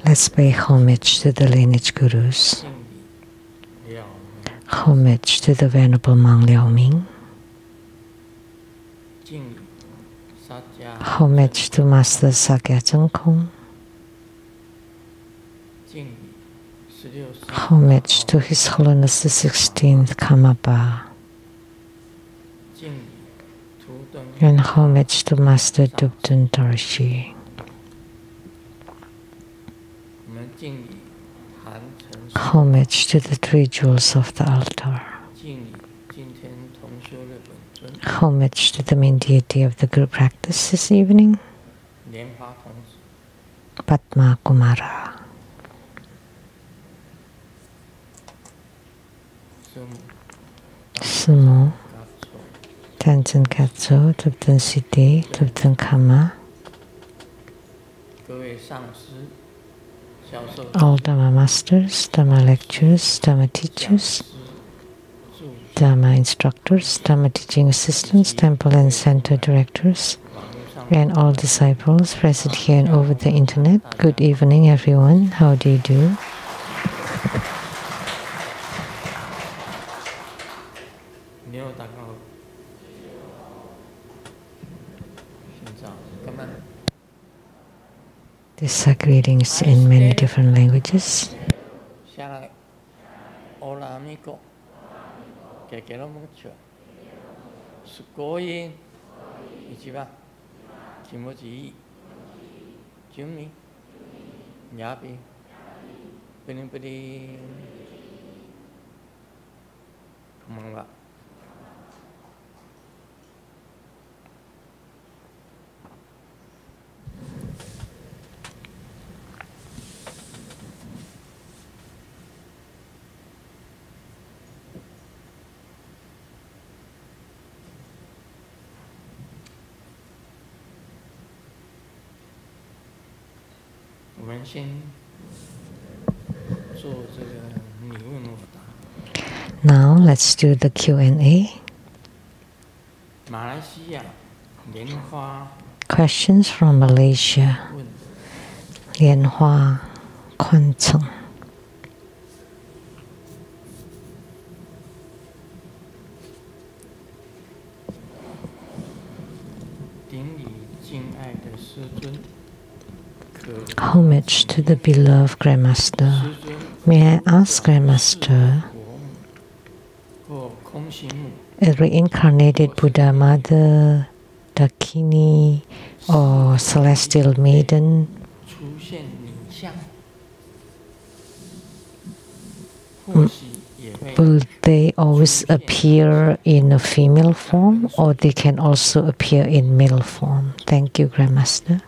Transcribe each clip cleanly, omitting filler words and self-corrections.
Let's pay homage to the lineage gurus, homage to the Venerable monk Liao Ming, homage to Master Sakya Cheng, homage to His Holiness the 16th Karmapa, and homage to Master Dubten Dorji. Homage to the 3 jewels of the altar. Homage to the main deity of the group practice this evening, Padma Kumara. Sumo, Tanzen Katso, Dubten Siddhi, Dubten Kama, all Dharma masters, Dharma lecturers, Dharma teachers, Dharma instructors, Dharma teaching assistants, temple and center directors, and all disciples present here and over the internet. Good evening, everyone. How do you do? These are greetings in many different languages. Now let's do the Q&A. Questions from Malaysia. Lianhua Kwancheng. Homage to the beloved Grandmaster. May I ask Grandmaster, a reincarnated Buddha Mother, Dakini, or Celestial Maiden, will they always appear in a female form, or they can also appear in male form? Thank you, Grandmaster.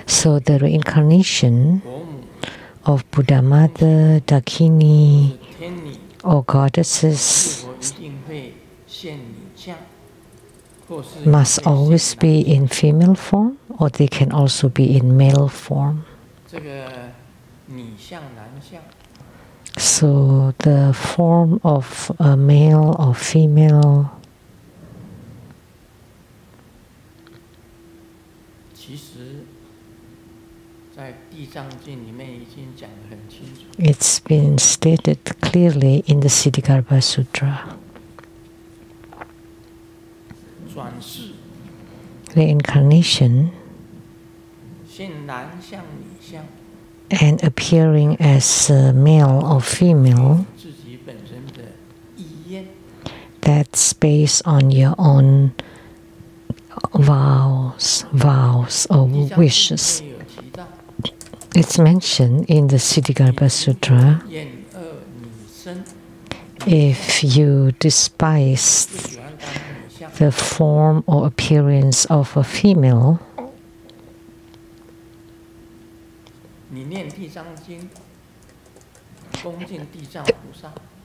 So the reincarnation of Buddha Mother, Dakini, or goddesses must always be in female form, or they can also be in male form. So the form of a male or female, it's been stated clearly in the Siddhigarbha Sutra. Reincarnation and appearing as male or female, that's based on your own vows or wishes. It's mentioned in the Siddhigarbha Sutra, if you despise the form or appearance of a female,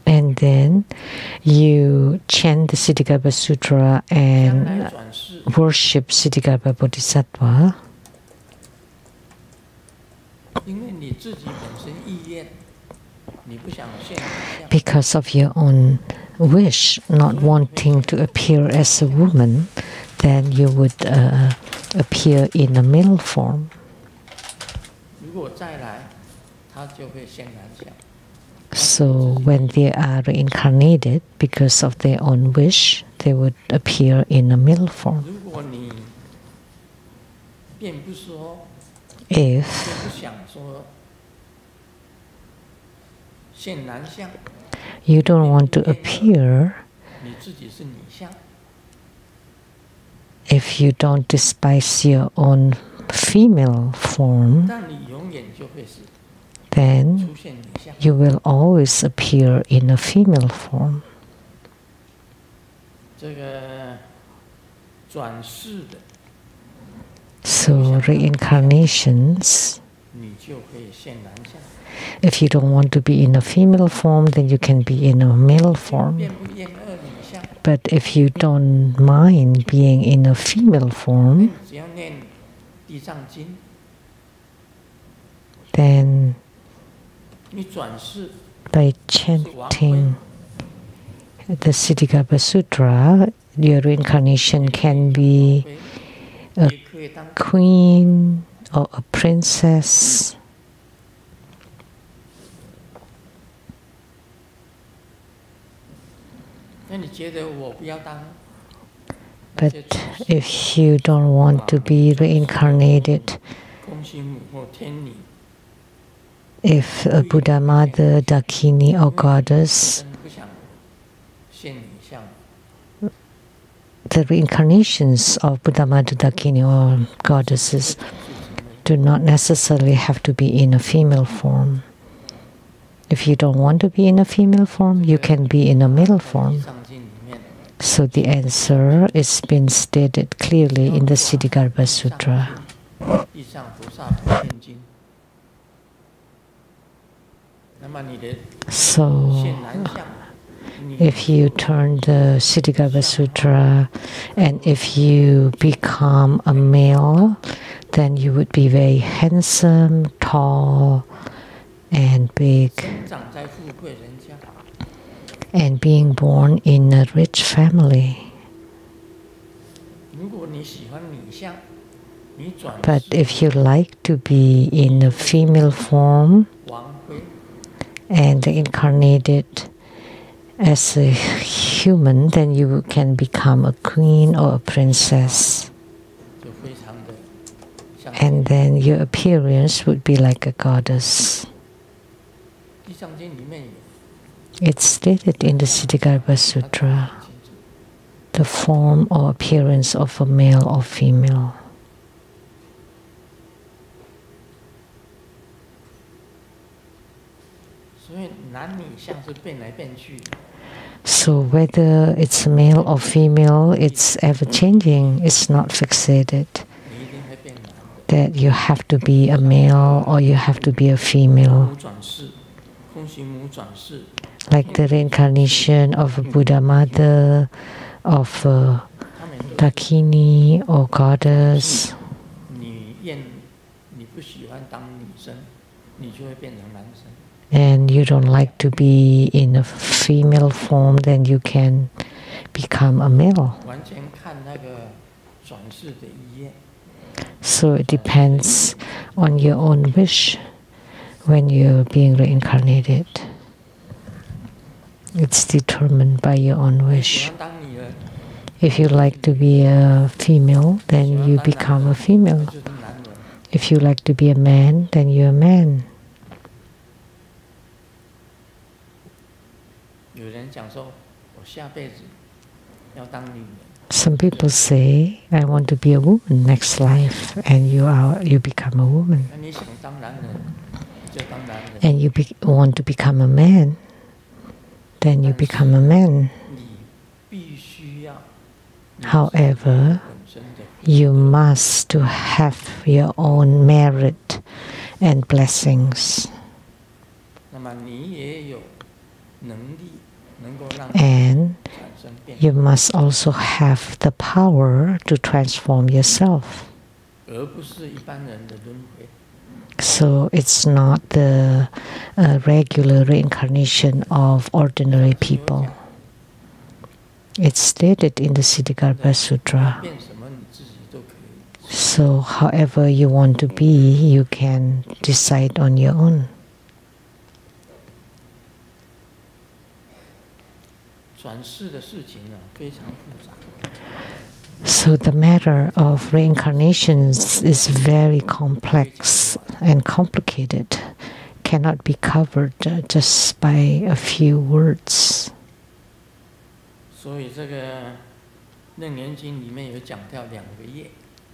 and then you chant the Siddhigarbha Sutra and worship Siddhigarbha Bodhisattva, because of your own wish, not wanting to appear as a woman, then you would appear in a male form. So when they are reincarnated, because of their own wish, they would appear in a male form. If you don't want to appear, if you don't despise your own female form, then you will always appear in a female form. So reincarnations, if you don't want to be in a female form, then you can be in a male form. But if you don't mind being in a female form, then by chanting the Siddhigarbha Sutra, your reincarnation can be a queen or a princess. But if you don't want to be reincarnated, if a Buddha Mother, Dakini or Goddess, the reincarnations of Buddha Mother, Dakini or Goddesses do not necessarily have to be in a female form. If you don't want to be in a female form, you can be in a male form. So the answer is been stated clearly in the Siddhigarbha Sutra. So if you turn the Siddhigarbha Sutra and if you become a male, then you would be very handsome, tall, and big. And being born in a rich family. But if you like to be in a female form and incarnated as a human, then you can become a queen or a princess. And then your appearance would be like a goddess. It's stated in the Siddhigarbha Sutra, the form or appearance of a male or female. So whether it's male or female, it's ever changing, it's not fixated. That you have to be a male or you have to be a female. Like the reincarnation of a Buddha Mother, of a Dakini or Goddess. And you don't like to be in a female form, then you can become a male. So it depends on your own wish when you're being reincarnated. It's determined by your own wish. If you like to be a female, then you become a female. If you like to be a man, then you're a man. Some people say, I want to be a woman next life, and you become a woman. And you want to become a man, then you become a man. However, you must to have your own merit and blessings. And you must also have the power to transform yourself. So it's not the regular reincarnation of ordinary people. It's stated in the Siddhigarbha Sutra. So however you want to be, you can decide on your own. So the matter of reincarnations is very complex and complicated, cannot be covered just by a few words.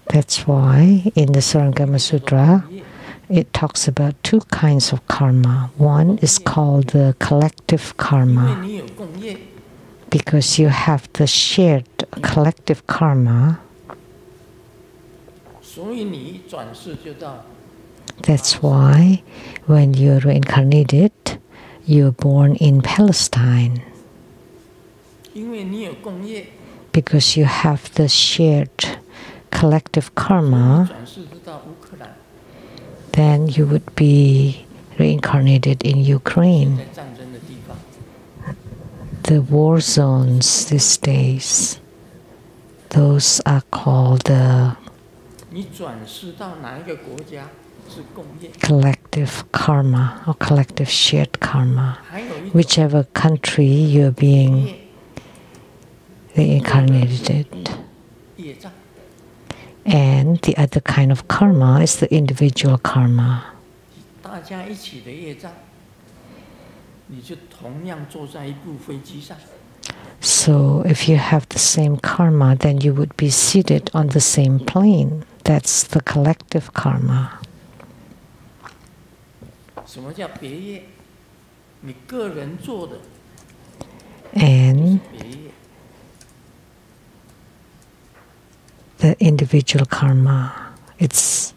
That's why in the Surangama Sutra it talks about two kinds of karma. One is called the collective karma, because you have the shared collective karma. That's why when you're reincarnated, you're born in Palestine, because you have the shared collective karma. Then you would be reincarnated in Ukraine. The war zones these days, those are called the collective karma or collective shared karma. Whichever country you're being reincarnated. And the other kind of karma is the individual karma. So if you have the same karma, then you would be seated on the same plane. That's the collective karma. And the individual karma, it's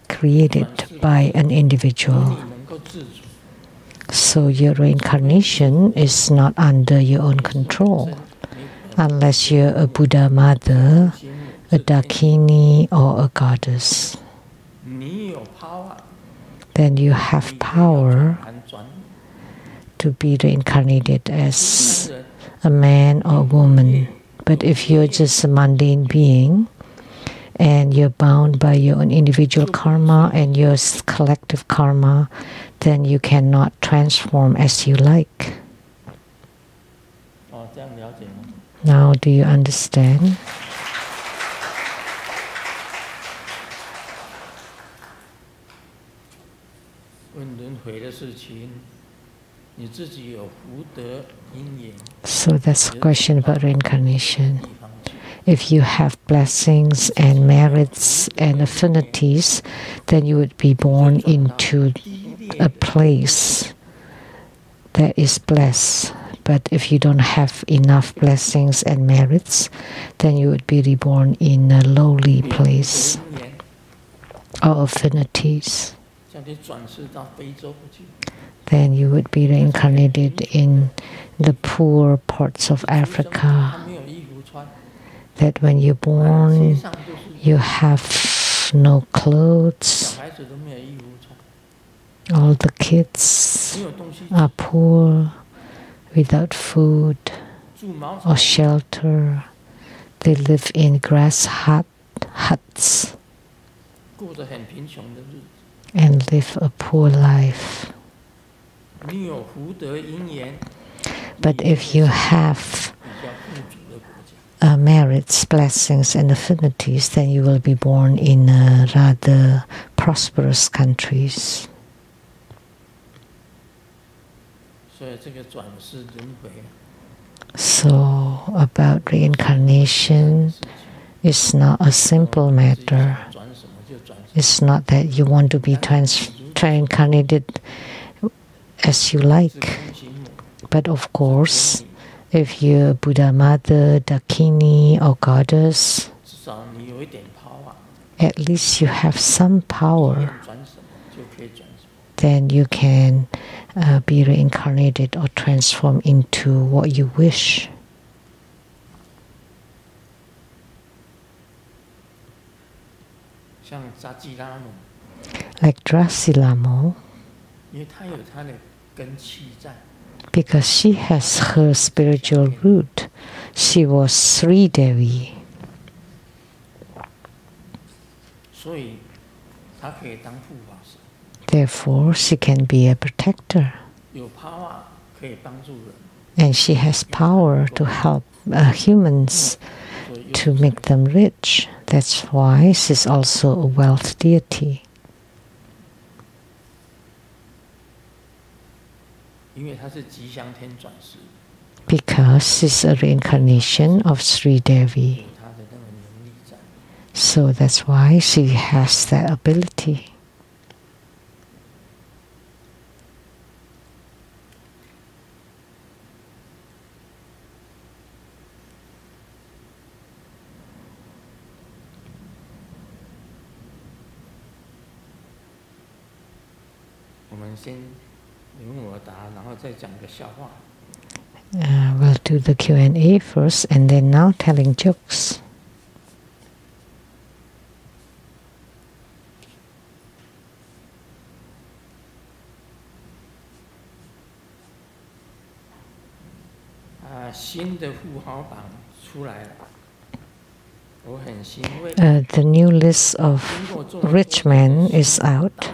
created by an individual. So your reincarnation is not under your own control, unless you're a Buddha mother, a Dakini, or a goddess. Then you have power to be reincarnated as a man or a woman. But if you're just a mundane being and you're bound by your own individual karma and your collective karma, then you cannot transform as you like. Now, do you understand? So that's a question about reincarnation. If you have blessings and merits and affinities, then you would be born into a place that is blessed. But if you don't have enough blessings and merits, then you would be reborn in a lowly place or affinities. Then you would be reincarnated in the poor parts of Africa. That when you're born, you have no clothes. All the kids are poor, without food or shelter. They live in grass huts and live a poor life. But if you have merits, blessings, and affinities, then you will be born in rather prosperous countries. So, about reincarnation is not a simple matter. It's not that you want to be reincarnated as you like. But of course, if you're Buddha mother, Dakini, or goddess, at least you have some power. Then you can be reincarnated or transform into what you wish. Like Drasilamo, because she has her spiritual root. She was Sri Devi. Therefore, she can be a protector. And she has power to help humans to make them rich. That's why she's also a wealth deity. Because she's a reincarnation of Sri Devi. So that's why she has that ability. We'll do the Q&A first, and then now telling jokes. The new list of rich men is out,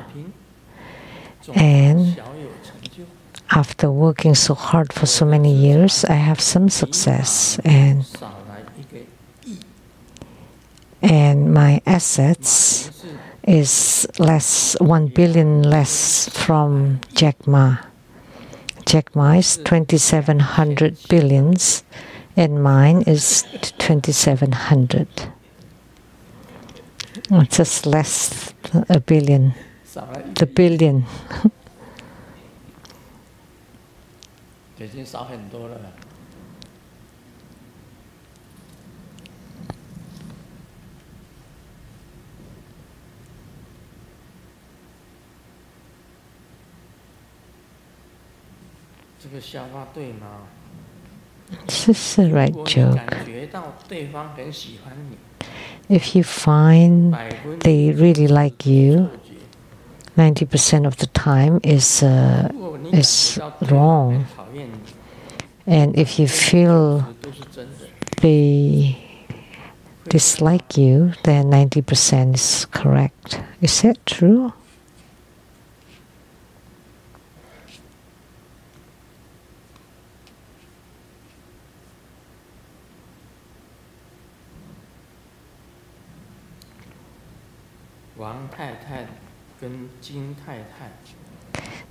and after working so hard for so many years, I have some success, and my assets is 1 billion less from Jack Ma. Jack Ma is 2,700 billions, and mine is 2,700. Just less a billion. The billion. This is the right joke. If you find they really like you, 90% of the time is wrong. And if you feel they dislike you, then 90% is correct. Is that true?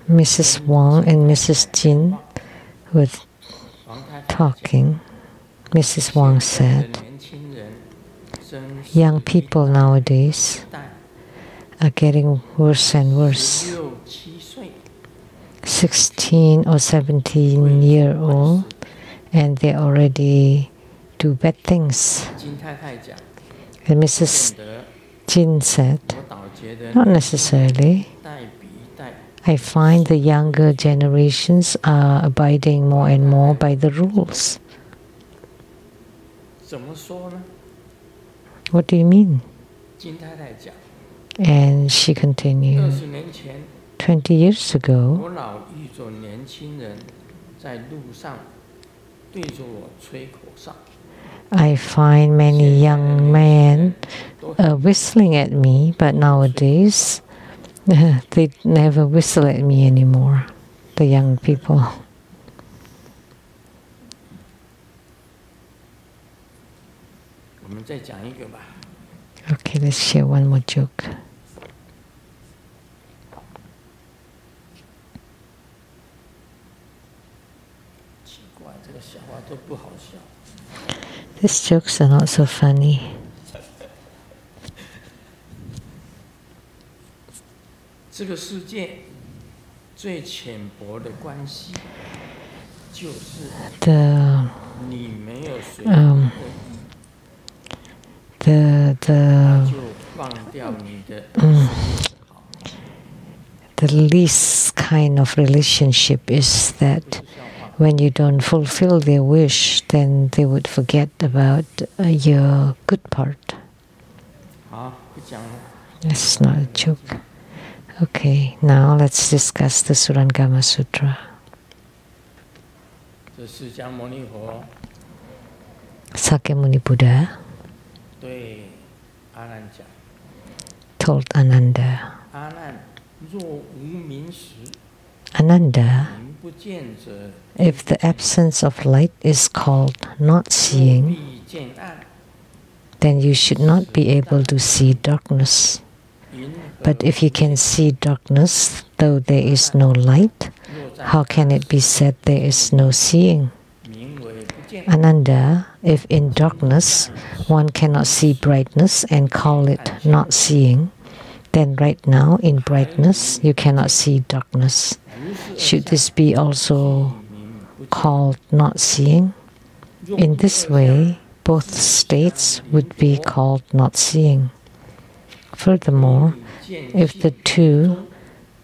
Mrs. Wang and Mrs. Jin were talking. Mrs. Wang said, young people nowadays are getting worse and worse. 16 or 17-year-old, and they already do bad things. And Mrs. Jin said, not necessarily. I find the younger generations are abiding more and more by the rules. What do you mean? And she continued, 20 years ago, I find many young men whistling at me, but nowadays they never whistle at me anymore, the young people. Okay, let's share one more joke. These jokes are not so funny. The least kind of relationship is that when you don't fulfill their wish, then they would forget about your good part. That's not a joke. Okay, now let's discuss the Surangama Sutra. Sakyamuni Buddha told Ananda, Ananda, if the absence of light is called not seeing, then you should not be able to see darkness. But if you can see darkness, though there is no light, how can it be said there is no seeing? Ananda, if in darkness one cannot see brightness and call it not seeing, then right now in brightness you cannot see darkness. Should this be also called not seeing? In this way, both states would be called not seeing. Furthermore, if the two,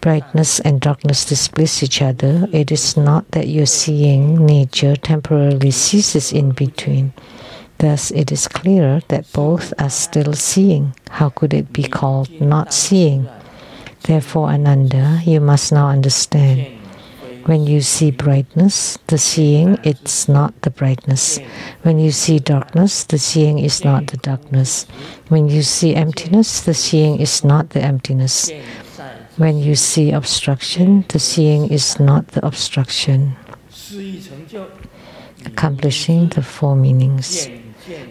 brightness and darkness, displease each other, it is not that your seeing nature temporarily ceases in between. Thus, it is clear that both are still seeing. How could it be called not seeing? Therefore, Ananda, you must now understand. When you see brightness, the seeing is not the brightness. When you see darkness, the seeing is not the darkness. When you see emptiness, the seeing is not the emptiness. When you see obstruction, the seeing is not the obstruction. Accomplishing the four meanings.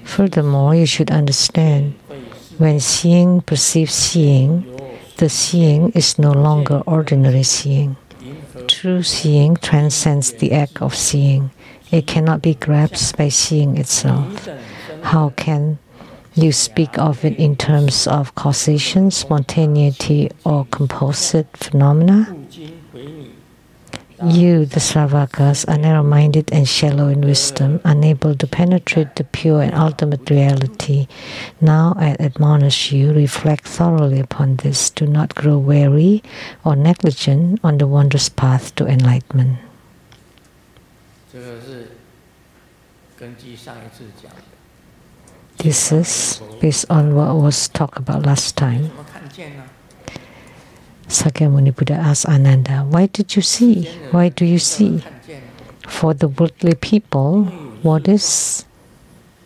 Furthermore, you should understand, when seeing perceives seeing, the seeing is no longer ordinary seeing. True seeing transcends the act of seeing. It cannot be grasped by seeing itself. How can you speak of it in terms of causation, spontaneity, or composite phenomena? You, the Sravakas, are narrow-minded and shallow in wisdom, unable to penetrate the pure and ultimate reality. Now I admonish you, reflect thoroughly upon this. Do not grow weary or negligent on the wondrous path to enlightenment. This is based on what was talked about last time. Sakyamuni Buddha asked Ananda, why did you see? Why do you see? For the worldly people, what is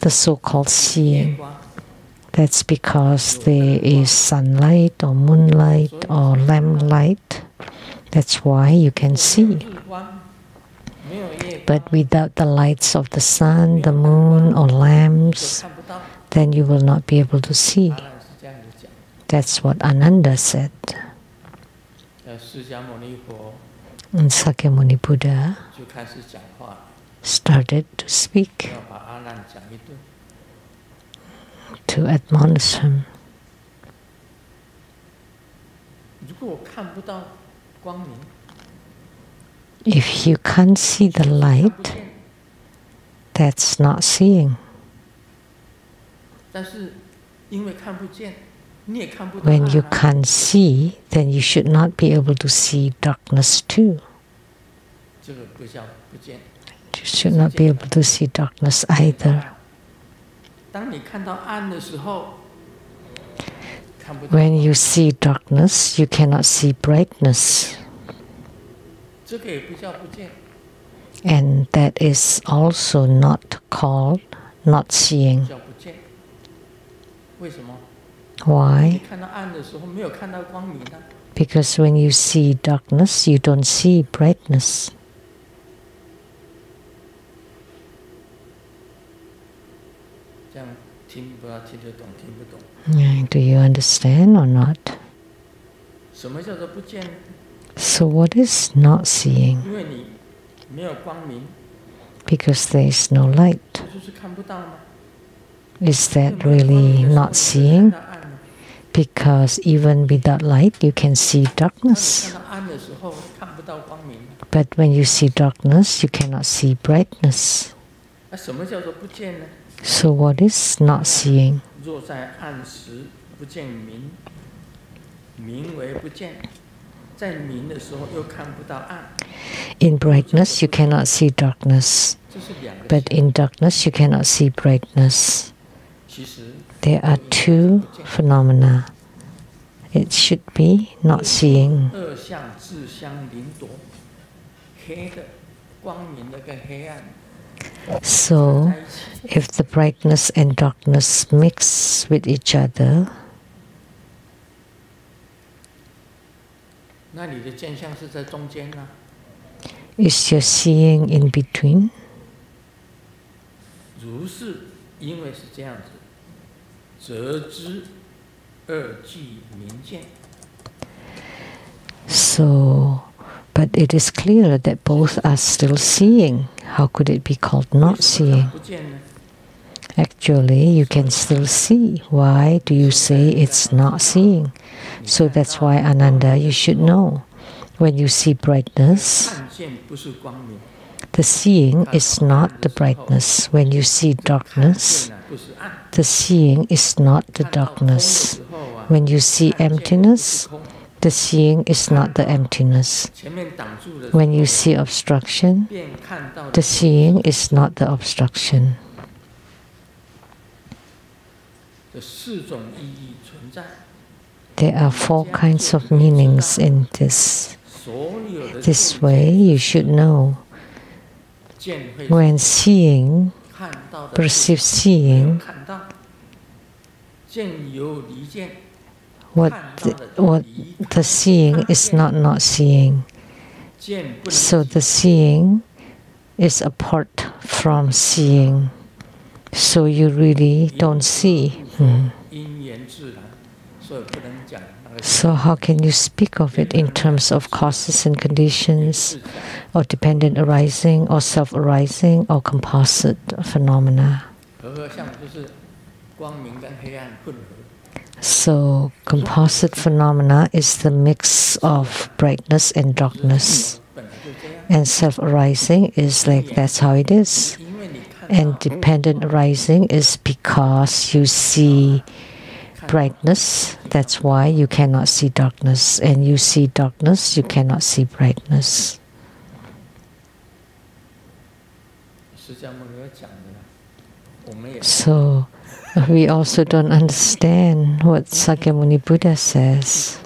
the so-called seeing? That's because there is sunlight or moonlight or lamplight. That's why you can see. But without the lights of the sun, the moon, or lamps, then you will not be able to see. That's what Ananda said. And Sakyamuni Buddha started to speak, to admonish him. If you can't see the light, that's not seeing. When you can't see, then you should not be able to see darkness too. You should not be able to see darkness either. When you see darkness, you cannot see brightness. And that is also not called not seeing. Why? Because when you see darkness, you don't see brightness. Do you understand or not? So what is not seeing? Because there is no light. Is that really not seeing? Because even without light, you can see darkness. But when you see darkness, you cannot see brightness. So what is not seeing? In brightness, you cannot see darkness. But in darkness, you cannot see brightness. There are two phenomena. It should be not seeing. So, if the brightness and darkness mix with each other, Is your seeing in between? So, but it is clear that both are still seeing. How could it be called not seeing? Actually, you can still see. Why do you say it's not seeing? So that's why, Ananda, you should know. When you see brightness, the seeing is not the brightness. When you see darkness, the seeing is not the darkness. When you see emptiness, the seeing is not the emptiness. When you see obstruction, the seeing is not the obstruction. There are 4 kinds of meanings in this. This way, you should know. When seeing, perceive seeing, what the seeing is not seeing. So the seeing is apart from seeing. So you really don't see. So how can you speak of it in terms of causes and conditions, or dependent arising, or self-arising, or composite phenomena? So composite phenomena is the mix of brightness and darkness. And self-arising is like that's how it is. And dependent arising is because you see brightness, that's why you cannot see darkness. And you see darkness, you cannot see brightness. So we also don't understand what Sakyamuni Buddha says.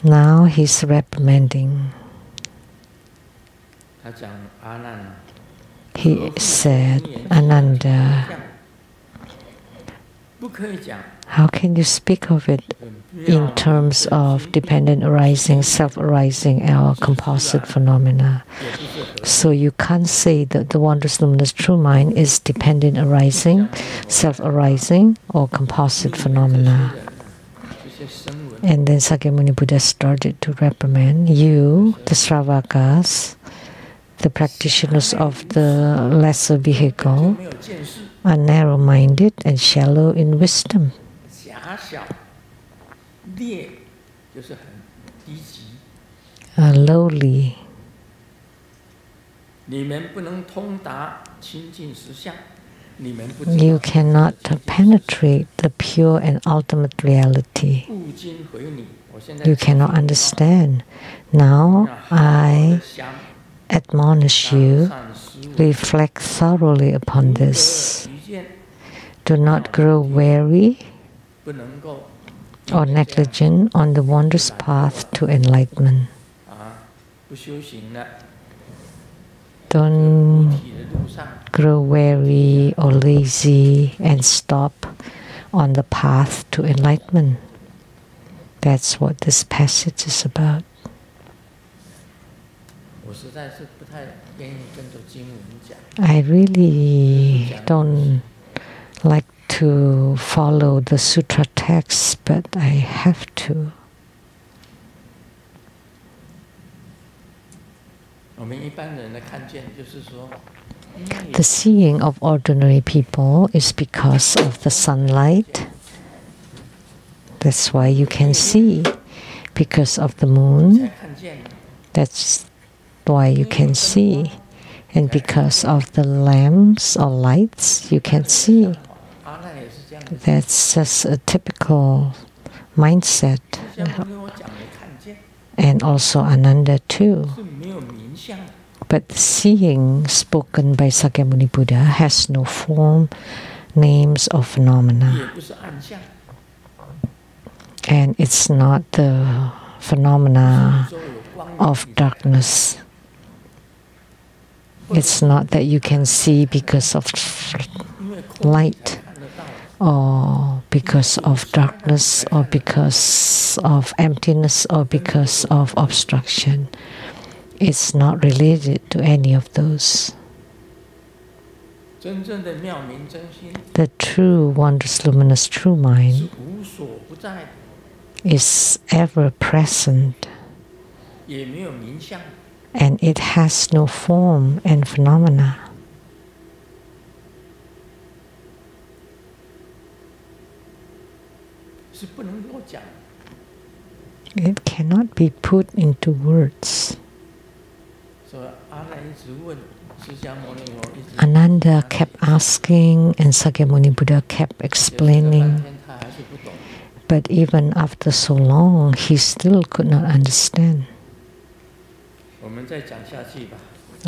Now he's reprimanding. He said, Ananda, how can you speak of it in terms of dependent arising, self-arising, or composite phenomena? So you can't say that the wondrous luminous true mind is dependent arising, self-arising, or composite phenomena. And then Sakyamuni Buddha started to reprimand you, the Sravakas, the practitioners of the lesser vehicle, are narrow-minded and shallow in wisdom. Are lowly. You cannot penetrate the pure and ultimate reality. You cannot understand. Now I admonish you, reflect thoroughly upon this. Do not grow weary or negligent on the wondrous path to enlightenment. Don't grow weary or lazy and stop on the path to enlightenment. That's what this passage is about. I really don't like to follow the sutra text, but I have to. The seeing of ordinary people is because of the sunlight. That's why you can see. Because of the moon, that's why you can see. And because of the lamps or lights, you can see. That's just a typical mindset. And also Ananda too. But the seeing spoken by Sakyamuni Buddha has no form, names, or phenomena. And it's not the phenomena of darkness. It's not that you can see because of light or because of darkness or because of emptiness or because of obstruction. It's not related to any of those. The true, wondrous, luminous, true mind is ever present, and it has no form and phenomena. It cannot be put into words. Ananda kept asking, and Sakyamuni Buddha kept explaining. But even after so long, he still could not understand.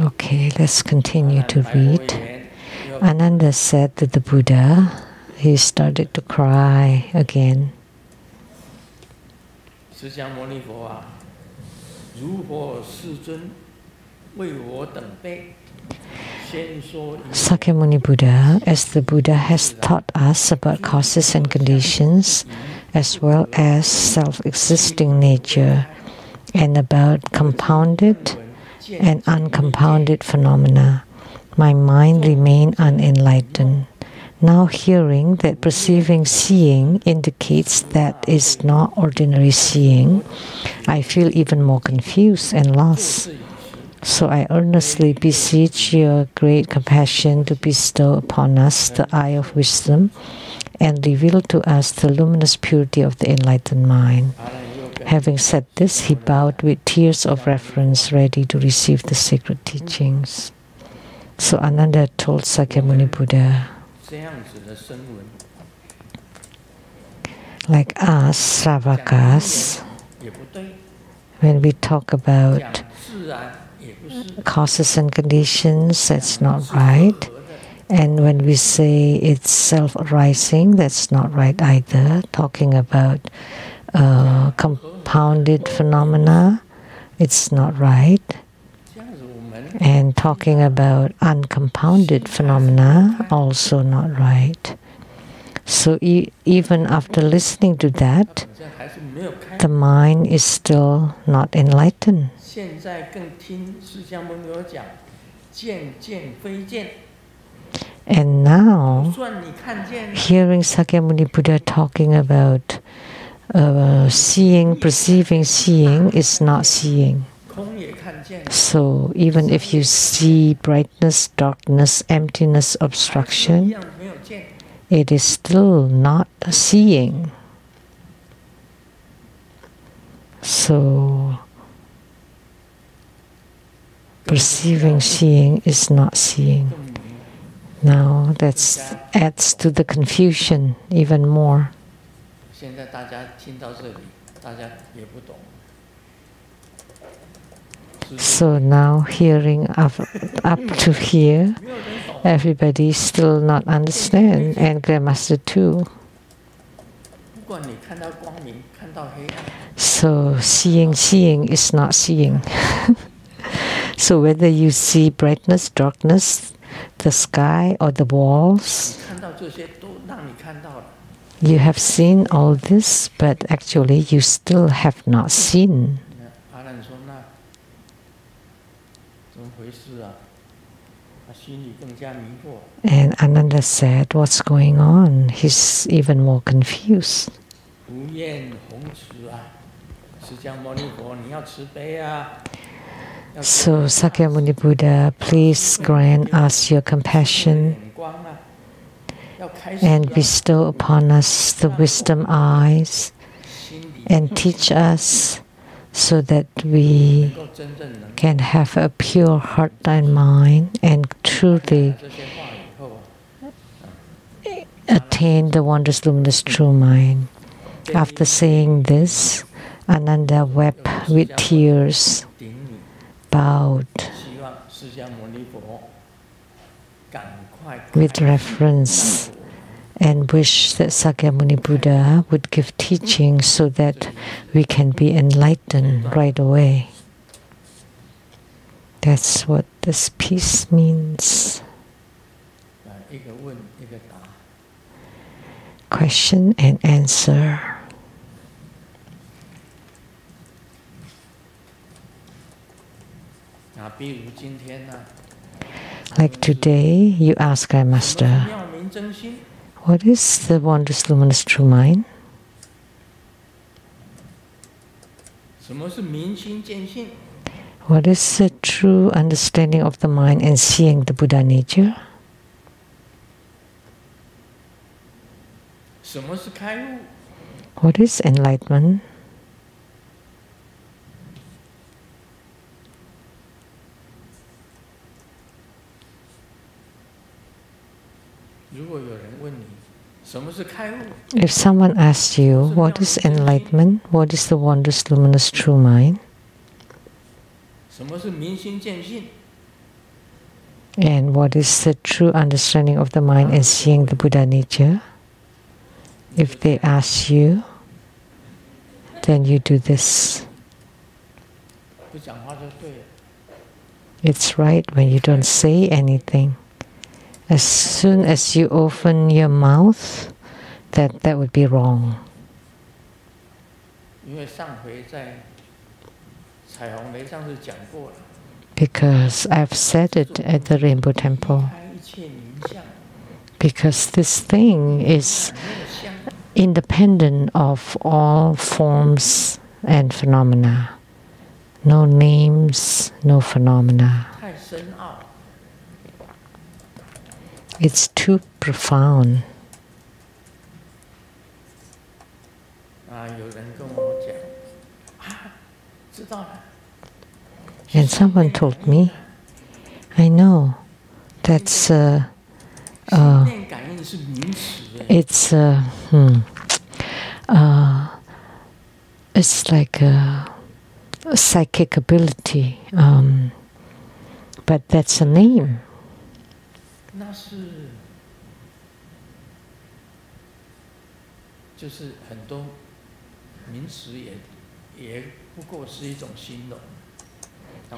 Okay, let's continue to read. Ananda said to the Buddha, he started to cry again. Sakyamuni Buddha, as the Buddha has taught us about causes and conditions, as well as self-existing nature, and about compounded and uncompounded phenomena, my mind remained unenlightened. Now hearing that perceiving seeing indicates that is not ordinary seeing, I feel even more confused and lost. So I earnestly beseech your great compassion to bestow upon us the eye of wisdom and reveal to us the luminous purity of the enlightened mind. Having said this, he bowed with tears of reverence, ready to receive the sacred teachings. So Ananda told Sakyamuni Buddha, like us, Sravakas, when we talk about causes and conditions, that's not right. And when we say it's self-arising, that's not right either. Talking about compounded phenomena, it's not right. And talking about uncompounded phenomena, also not right. So even after listening to that, the mind is still not enlightened. And now, hearing Sakyamuni Buddha talking about seeing, perceiving seeing is not seeing. So even if you see brightness, darkness, emptiness, obstruction, it is still not seeing. So perceiving seeing is not seeing. Now that adds to the confusion even more. So now hearing up to here, everybody still not understand, and Grandmaster too. So seeing is not seeing. So whether you see brightness, darkness, the sky or the walls, you have seen all this, but actually you still have not seen. And Ananda said, what's going on? He's even more confused. So Sakyamuni Buddha, please grant us your compassion and bestow upon us the wisdom eyes and teach us so that we can have a pure heart and mind and truly attain the wondrous luminous true mind. After saying this, Ananda wept with tears, bowed with reverence, and wished that Sakyamuni Buddha would give teaching so that we can be enlightened right away. That's what this piece means. question and answer. Like today, you ask our Master, what is the wondrous luminous true mind? What is the true understanding of the mind and seeing the Buddha nature? What is enlightenment? If someone asks you, what is enlightenment? What is the wondrous luminous true mind? And what is the true understanding of the mind and seeing the Buddha nature? If they ask you, then you do this. It's right when you don't say anything. As soon as you open your mouth, that would be wrong. Because I've said it at the Rainbow Temple. Because this thing is independent of all forms and phenomena. No names, no phenomena. It's too profound. And someone told me, I know, that's it's like a psychic ability, but that's a name.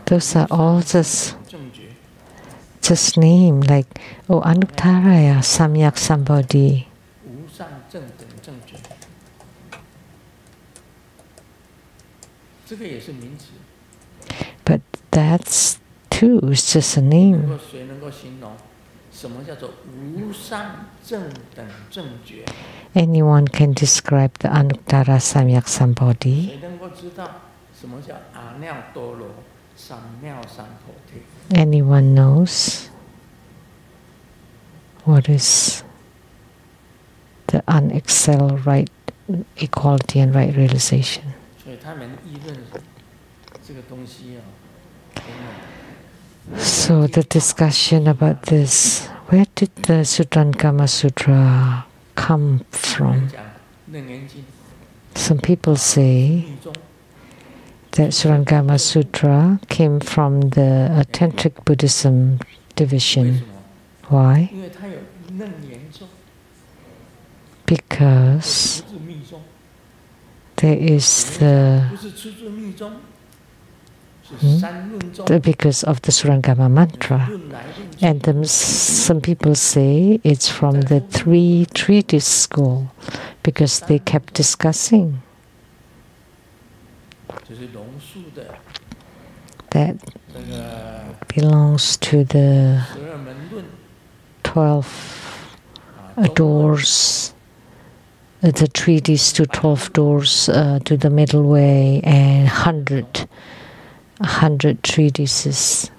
Those are all just name, like Anuttaraya Samyak Sambodhi. But that's too, it's just a name. Anyone can describe the Anuttara Samyak Sambodhi. Anyone knows what is the unexcelled right equality and right realization. So the discussion about this, where did the Surangama Sutra come from? Some people say that Surangama Sutra came from the Tantric Buddhism division. Why? Because there is because of the Surangama mantra. And some people say it's from the 3 treatise school because they kept discussing. That belongs to the 12 doors, the treatise to 12 doors to the middle way, and 100 treatises.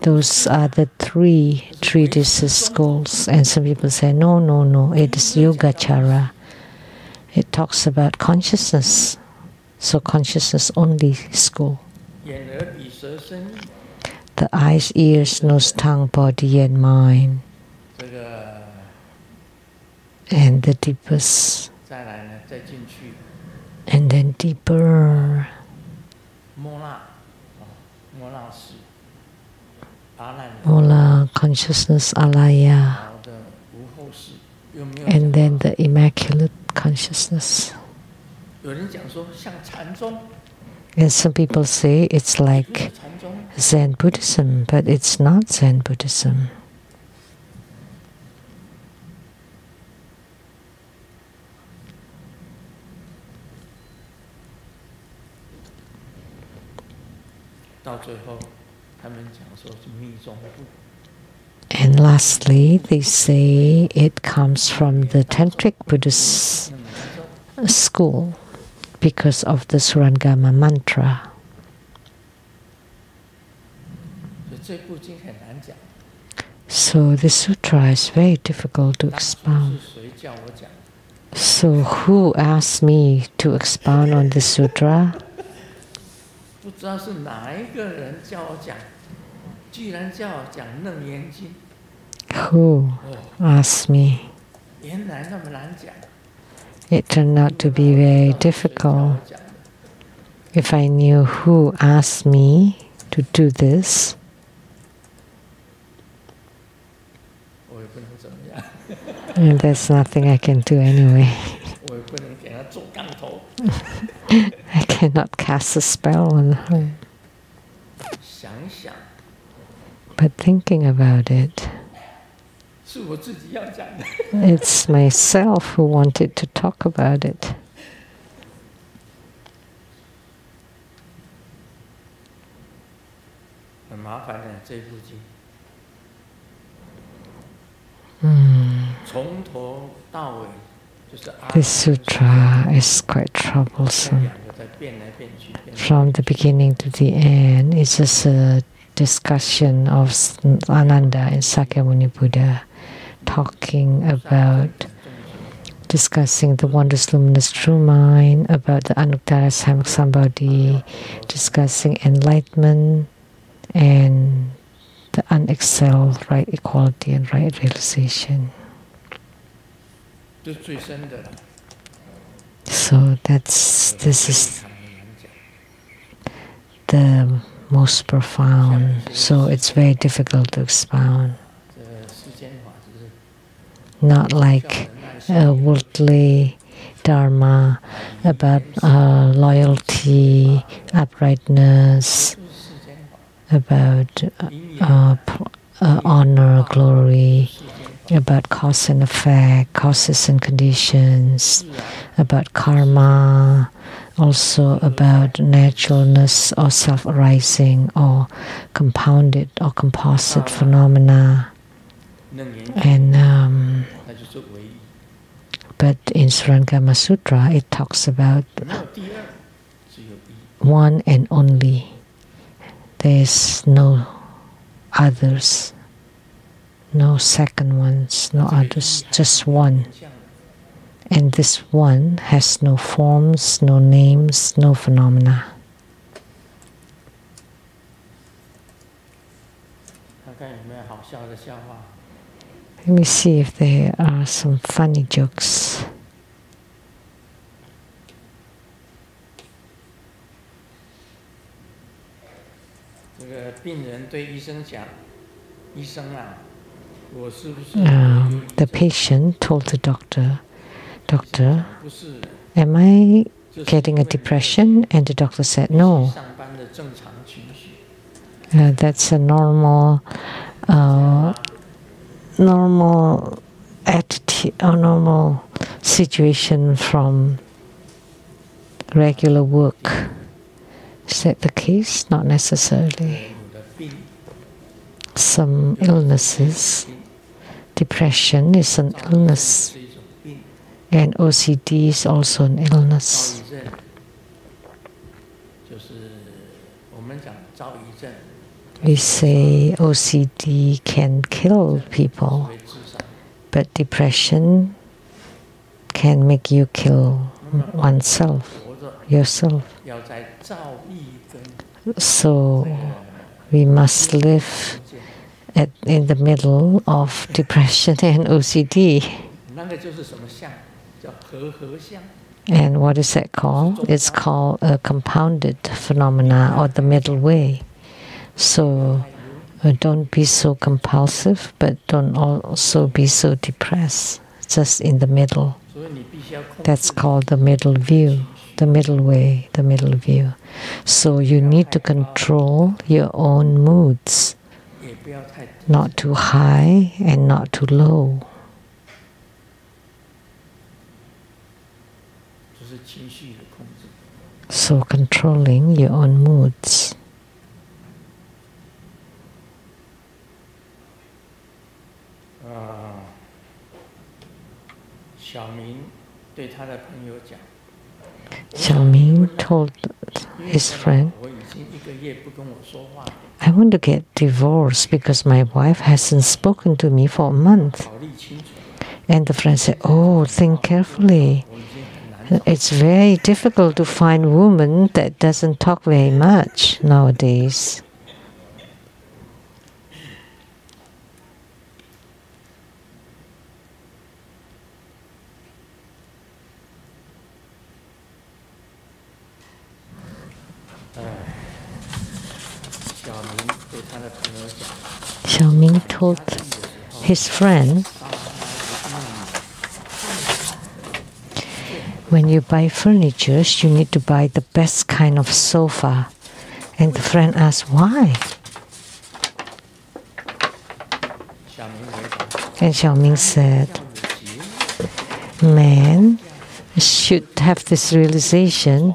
Those are the 3 treatises schools. And some people say, no, it is Yogacara. It talks about consciousness. So consciousness only school. The eyes, ears, nose, tongue, body, and mind. And the deepest. And then deeper. Mola, consciousness, alaya. And then the immaculate consciousness. And some people say it's like Zen Buddhism, but it's not Zen Buddhism. And lastly, they say it comes from the Tantric Buddhist school because of the Surangama mantra. So this sutra is very difficult to expound. So who asked me to expound on this sutra? Who asked me? It turned out to be very difficult. If I knew who asked me to do this, and there's nothing I can do anyway. I cannot cast a spell on her. But thinking about it, it's myself who wanted to talk about it. This sutra is quite troublesome. From the beginning to the end, it's just a discussion of Ananda and Sakyamuni Buddha discussing the wondrous luminous true mind, about the Anuttara Sambodhi, discussing enlightenment and the unexcelled right equality and right realization. So this is the most profound, so it's very difficult to expound. Not like worldly dharma about loyalty, uprightness, about honor, glory, about cause and effect, causes and conditions, about karma, also about naturalness or self-arising or compounded or composite phenomena. And but in Surangama Sutra it talks about one and only. There is no others, no second ones, no others, just one. And this one has no forms, no names, no phenomena. Let me see if there are some funny jokes. The patient told the doctor, "Doctor, am I getting a depression?" And the doctor said, "No. That's a normal attitude or normal situation from regular work." Is that the case? Not necessarily. Some illnesses, depression is an illness, and OCD is also an illness. We say OCD can kill people, but depression can make you kill oneself, yourself. So we must live in the middle of depression and OCD. And what is that called? It's called a compounded phenomena, or the middle way. So don't be so compulsive, but don't also be so depressed. Just in the middle. That's called the middle view, the middle way, the middle view. So you need to control your own moods, not too high and not too low. So controlling your own moods. Xiaoming told his friend, I want to get divorced because my wife hasn't spoken to me for a month. And the friend said, oh, think carefully. It's very difficult to find a woman that doesn't talk very much nowadays. Xiaoming told his friend, when you buy furniture, you need to buy the best kind of sofa. And the friend asked, why? And Xiaoming said, man should have this realization,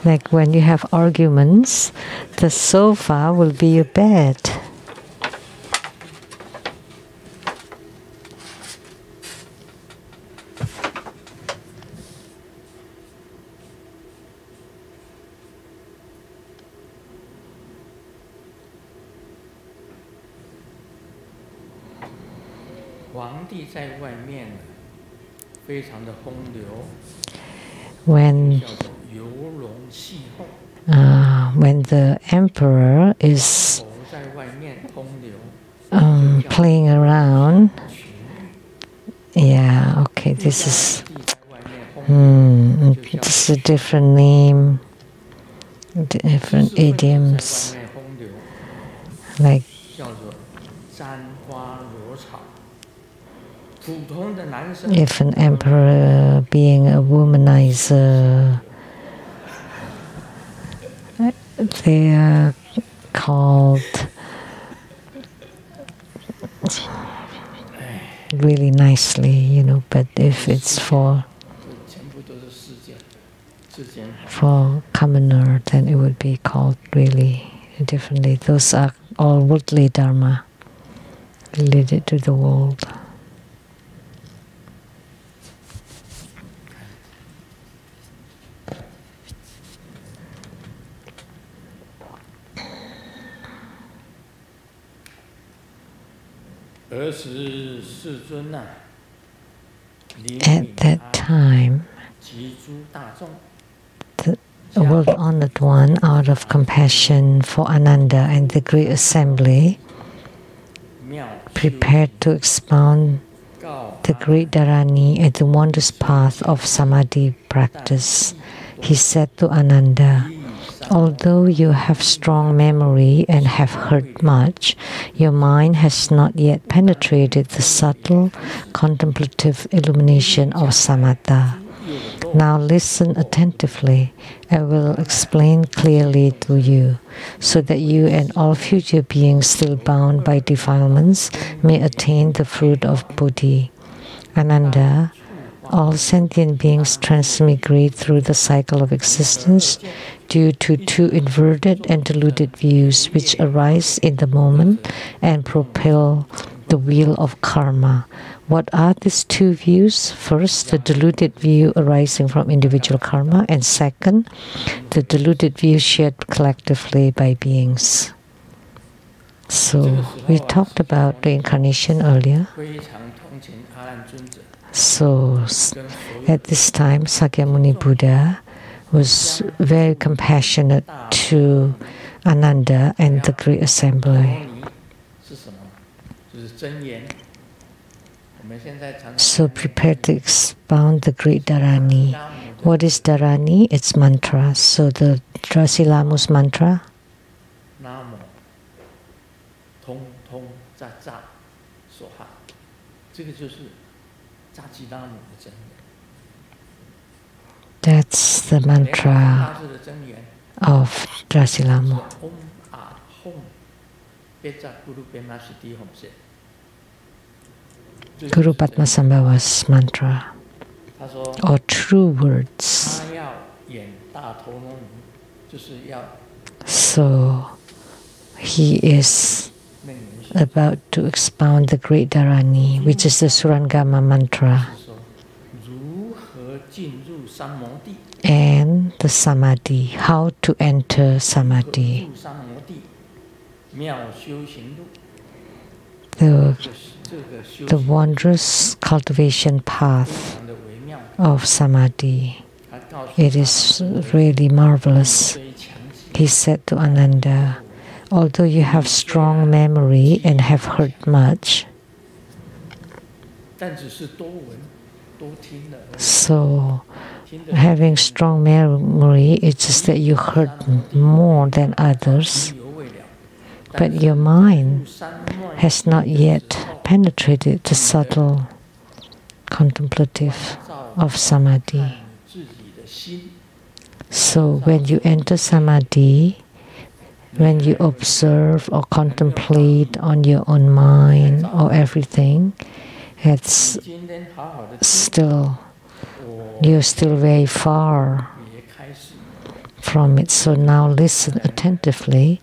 like when you have arguments, the sofa will be your bed. When the emperor is playing around, yeah, okay, this is a different name, different idioms, like if an emperor being a womanizer, they are called really nicely, you know, but if it's for commoner, then it would be called really differently. Those are all worldly dharma, related to the world. At that time, the world-honored one, out of compassion for Ananda and the great assembly, prepared to expound the great Dharani and the wondrous path of Samadhi practice. He said to Ananda, although you have strong memory and have heard much, your mind has not yet penetrated the subtle contemplative illumination of samatha. Now listen attentively. I will explain clearly to you, so that you and all future beings still bound by defilements may attain the fruit of Bodhi. Ananda, all sentient beings transmigrate through the cycle of existence due to two inverted and deluded views which arise in the moment and propel the wheel of karma. What are these two views? First, the deluded view arising from individual karma, and second, the deluded view shared collectively by beings. So, we talked about reincarnation earlier. So, at this time, Sakyamuni Buddha was very compassionate to Ananda and the great assembly. So prepared to expound the great Dharani. What is Dharani? It's mantra. So the Drasilamu's mantra. That's the mantra of Drasilamu. Guru Padmasambhava's mantra, or true words. So he is about to expound the great Dharani, which is the Surangama mantra. and the samadhi, how to enter samadhi. The wondrous cultivation path of samadhi. It is really marvelous. He said to Ananda, although you have strong memory and have heard much, so having strong memory, it's just that you heard more than others, but your mind has not yet penetrated the subtle contemplative of samadhi. So when you enter samadhi, when you observe or contemplate on your own mind or everything, it's still, you're still very far from it. So now listen attentively.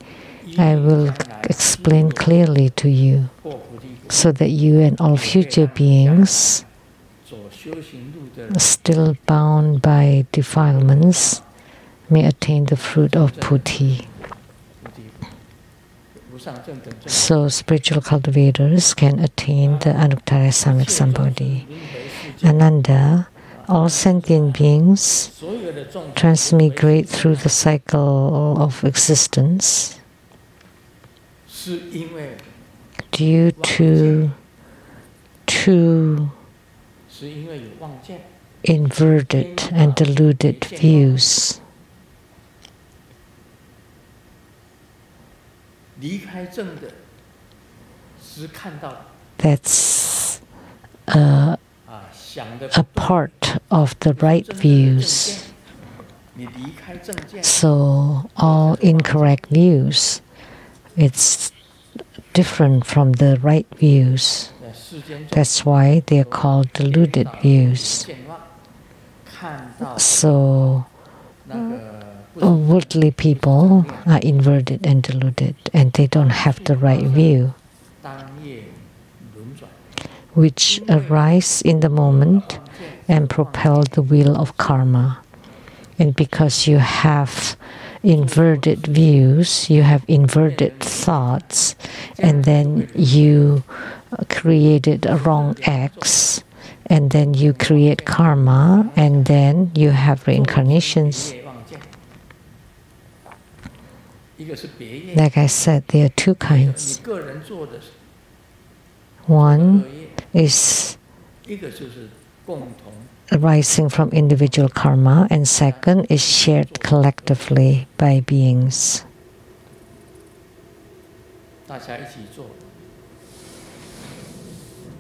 I will explain clearly to you so that you and all future beings still bound by defilements may attain the fruit of Puti. So spiritual cultivators can attain the Anuttara Samyak Sambodhi. Ananda, all sentient beings transmigrate through the cycle of existence due to two inverted and deluded views. That's a part of the right views. So all incorrect views, it's different from the right views. That's why they are called deluded views. So worldly people are inverted and deluded, and they don't have the right view, which arise in the moment and propel the wheel of karma. And because you have inverted views, you have inverted thoughts, and then you created wrong acts, and then you create karma, and then you have reincarnations. Like I said, there are two kinds. One is arising from individual karma, and second is shared collectively by beings.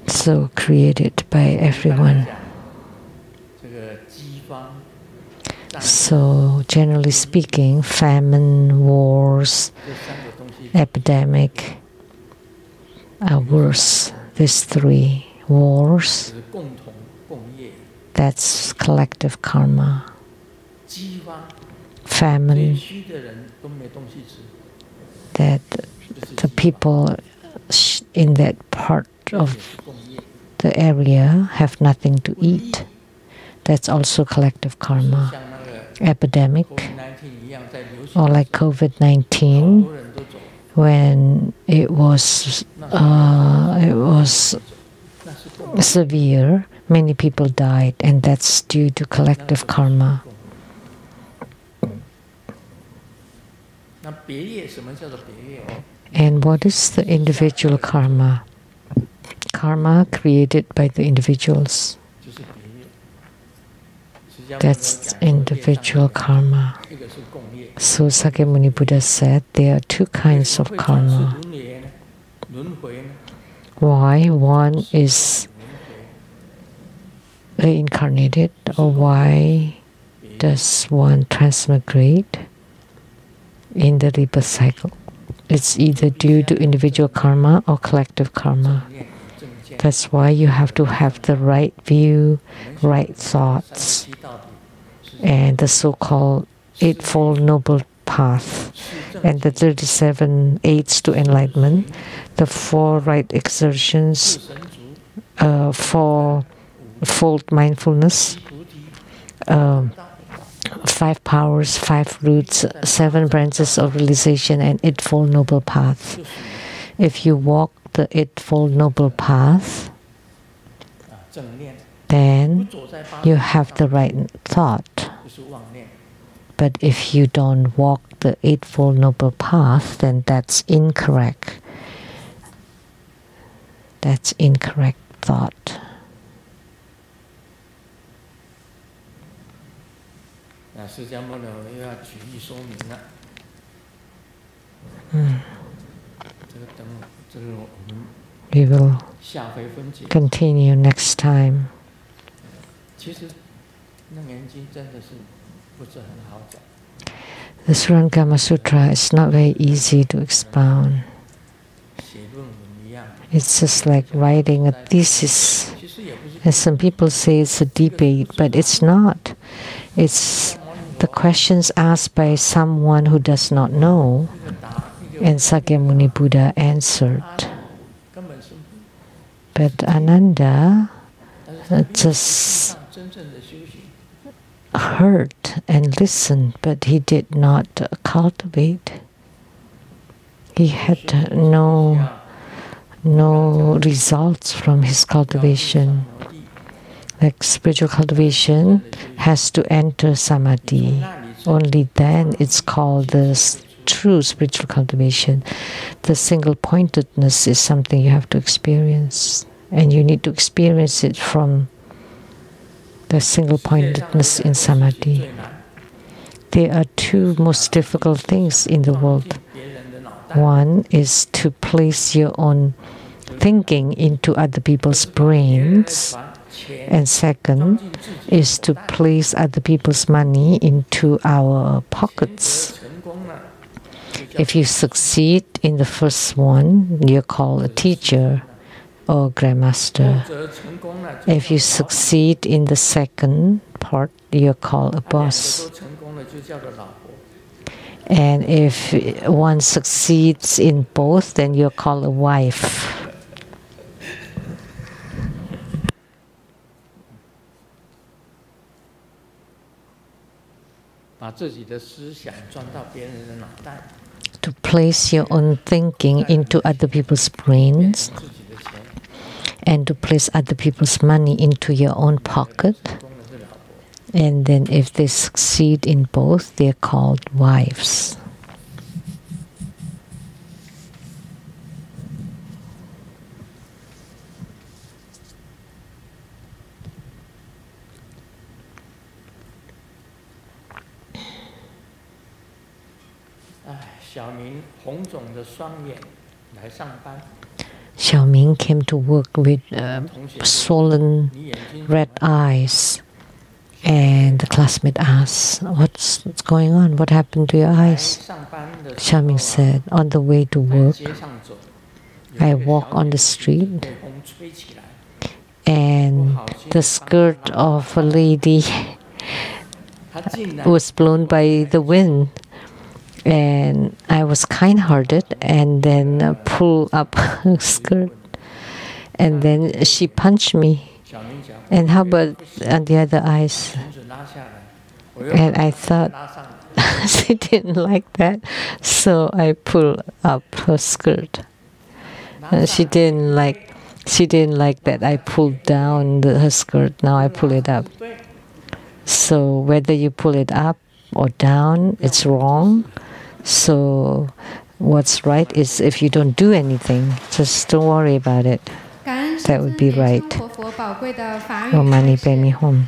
So created by everyone. So generally speaking, famine, wars, epidemic are worse. These three wars, that's collective karma. Famine, that the people in that part of the area have nothing to eat. That's also collective karma. Epidemic, or like COVID-19, when it was severe, many people died, and that's due to collective karma. And what is the individual karma? Karma created by the individuals. That's individual karma. So Sakyamuni Buddha said there are two kinds of karma. Why one is reincarnated, or why does one transmigrate in the rebirth cycle? It's either due to individual karma or collective karma. That's why you have to have the right view, right thoughts, and the so-called Eightfold Noble Path, and the 37 aids to enlightenment, the 4 right exertions, 4-fold mindfulness, 5 powers, 5 roots, 7 branches of realization, and Eightfold Noble Path. If you walk the Eightfold Noble Path, then you have the right thought. But if you don't walk the Eightfold Noble Path, then that's incorrect. That's incorrect thought. We will continue next time. The Surangama Sutra is not very easy to expound. It's just like writing a thesis. And some people say it's a debate, but it's not. It's the questions asked by someone who does not know, and Sakyamuni Buddha answered. But Ananda just heard and listened, but he did not cultivate. He had no results from his cultivation. Like spiritual cultivation has to enter samadhi. Only then it's called the true spiritual cultivation. The single-pointedness is something you have to experience. And you need to experience it from the single-pointedness in samadhi. There are 2 most difficult things in the world. One is to place your own thinking into other people's brains. And second is to place other people's money into our pockets. If you succeed in the first one, you're called a teacher or grandmaster. If you succeed in the second part, you're called a boss. And if one succeeds in both, then you're called a wife. To place your own thinking into other people's brains and to place other people's money into your own pocket. And then if they succeed in both, they're called wives. Xiaoming came to work with swollen red eyes, and the classmate asked, "What's going on? What happened to your eyes?" Xiaoming said, "On the way to work, I walk on the street, and the skirt of a lady was blown by the wind. And I was kind-hearted and then pulled up her skirt. And then she punched me. And how about on the other eyes?" And I thought she didn't like that. So I pulled up her skirt. She didn't like that I pulled down her skirt. Now I pull it up. So whether you pull it up or down, it's wrong. So what's right is if you don't do anything, just don't worry about it. That would be right. 我们你被迷哄。